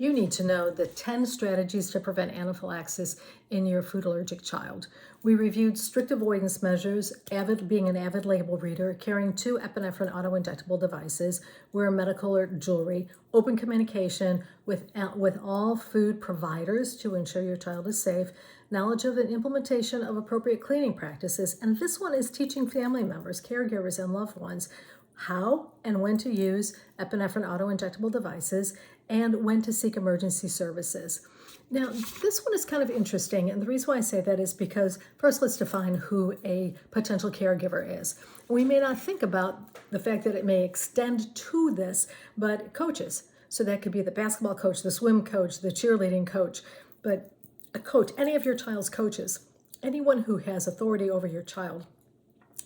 You need to know the 10 strategies to prevent anaphylaxis in your food allergic child. We reviewed strict avoidance measures, being an avid label reader, carrying 2 epinephrine auto-injectable devices, wear medical alert jewelry, open communication with all food providers to ensure your child is safe, knowledge of and implementation of appropriate cleaning practices, and this one is teaching family members, caregivers, and loved ones how and when to use epinephrine auto-injectable devices and when to seek emergency services. Now, this one is kind of interesting, and the reason why I say that is because first let's define who a potential caregiver is. We may not think about the fact that it may extend to this, but coaches. So that could be the basketball coach, the swim coach, the cheerleading coach, but a coach, any of your child's coaches, anyone who has authority over your child,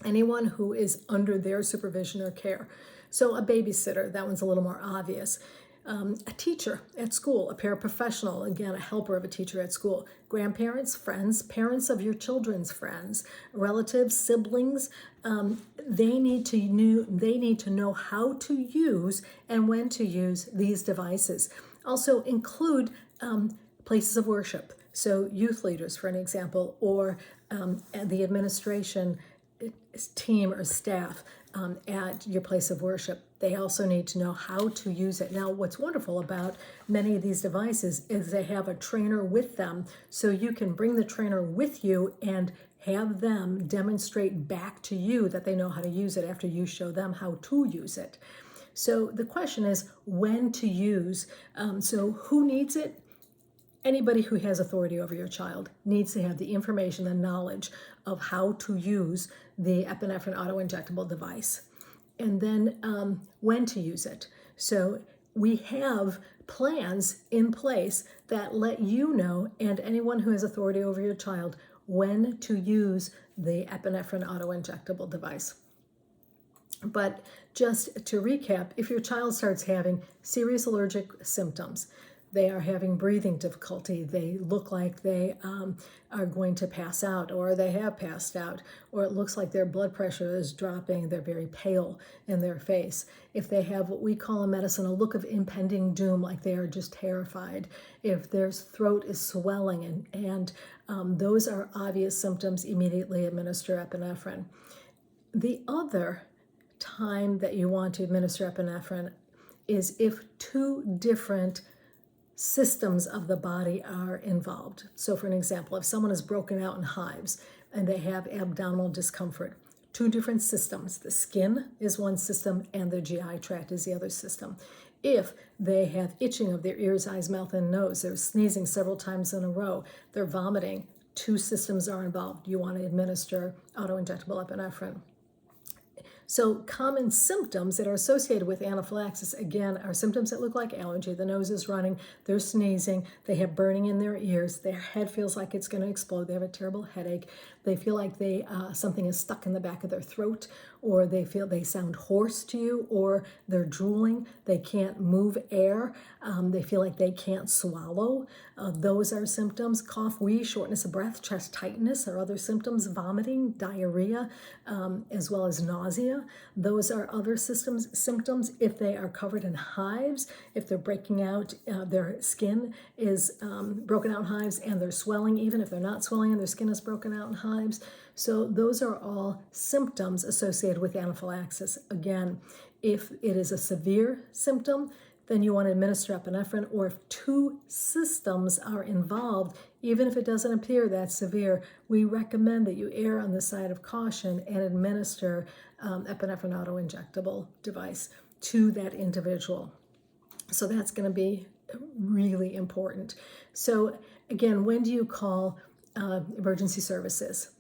anyone who is under their supervision or care. So a babysitter, that one's a little more obvious. A teacher at school, a paraprofessional, again, a helper of a teacher at school, grandparents, friends, parents of your children's friends, relatives, siblings, they need to know how to use and when to use these devices. Also include places of worship. So youth leaders, for an example, or the administration team or staff at your place of worship. They also need to know how to use it. Now, what's wonderful about many of these devices is they have a trainer with them, so you can bring the trainer with you and have them demonstrate back to you that they know how to use it after you show them how to use it. So the question is when to use. So who needs it? Anybody who has authority over your child needs to have the information and knowledge of how to use the epinephrine auto-injectable device, and then when to use it. So we have plans in place that let you know, and anyone who has authority over your child, when to use the epinephrine auto-injectable device. But just to recap, if your child starts having serious allergic symptoms, they are having breathing difficulty, they look like they are going to pass out, or they have passed out, or it looks like their blood pressure is dropping, they're very pale in their face. If they have what we call in medicine a look of impending doom, like they are just terrified, if their throat is swelling, and those are obvious symptoms, immediately administer epinephrine. The other time that you want to administer epinephrine is if 2 different systems of the body are involved. So for an example, if someone is broken out in hives and they have abdominal discomfort, 2 different systems. The skin is one system and the GI tract is the other system. If they have itching of their ears, eyes, mouth, and nose, they're sneezing several times in a row, they're vomiting, 2 systems are involved. You want to administer auto-injectable epinephrine. So common symptoms that are associated with anaphylaxis, again, are symptoms that look like allergy. The nose is running, they're sneezing, they have burning in their ears, their head feels like it's going to explode, they have a terrible headache, they feel like something is stuck in the back of their throat, or they sound hoarse to you, or they're drooling, they can't move air, they feel like they can't swallow. Those are symptoms. Cough, wheeze, shortness of breath, chest tightness are other symptoms. Vomiting, diarrhea, as well as nausea. Those are other symptoms. If they are covered in hives, if they're breaking out, their skin is broken out in hives, and they're swelling, even if they're not swelling and their skin is broken out in hives. So those are all symptoms associated with anaphylaxis. Again, if it is a severe symptom, then you want to administer epinephrine, or if 2 systems are involved, even if it doesn't appear that severe, we recommend that you err on the side of caution and administer epinephrine auto-injectable device to that individual. So that's going to be really important. So again, when do you call emergency services?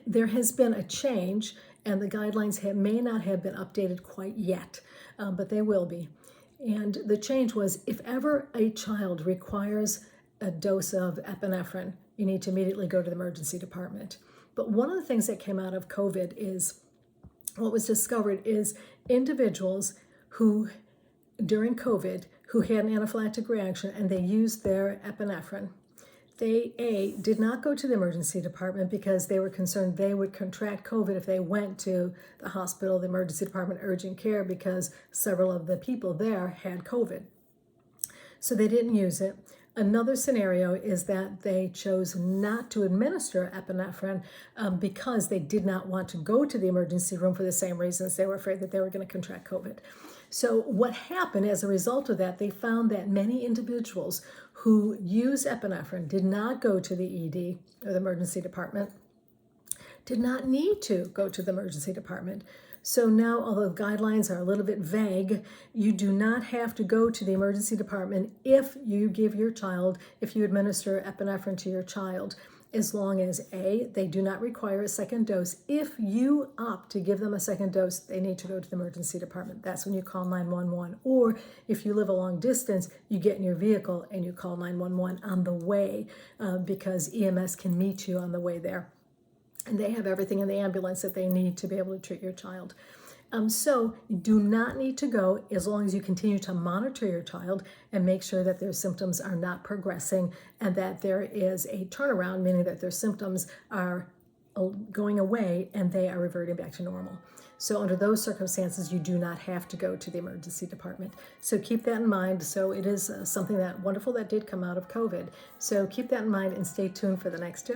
There has been a change, and the guidelines may not have been updated quite yet, but they will be. And the change was, if ever a child requires a dose of epinephrine, you need to immediately go to the emergency department. But one of the things that came out of COVID is, what was discovered is individuals who, during COVID, who had an anaphylactic reaction and they used their epinephrine, they did not go to the emergency department because they were concerned they would contract COVID if they went to the hospital, the emergency department, urgent care, because several of the people there had COVID. So they didn't use it. Another scenario is that they chose not to administer epinephrine because they did not want to go to the emergency room for the same reasons. They were afraid that they were going to contract COVID. So what happened as a result of that, they found that many individuals who use epinephrine did not go to the ED or the emergency department, did not need to go to the emergency department. So now, although the guidelines are a little bit vague, you do not have to go to the emergency department if you administer epinephrine to your child, as long as A, they do not require a second dose. If you opt to give them a second dose, they need to go to the emergency department. That's when you call 911. Or if you live a long distance, you get in your vehicle and you call 911 on the way because EMS can meet you on the way there. And they have everything in the ambulance that they need to be able to treat your child. So you do not need to go as long as you continue to monitor your child and make sure that their symptoms are not progressing and that there is a turnaround, meaning that their symptoms are going away and they are reverting back to normal. So under those circumstances, you do not have to go to the emergency department. So keep that in mind. So it is something that wonderful that did come out of COVID. So keep that in mind and stay tuned for the next tip.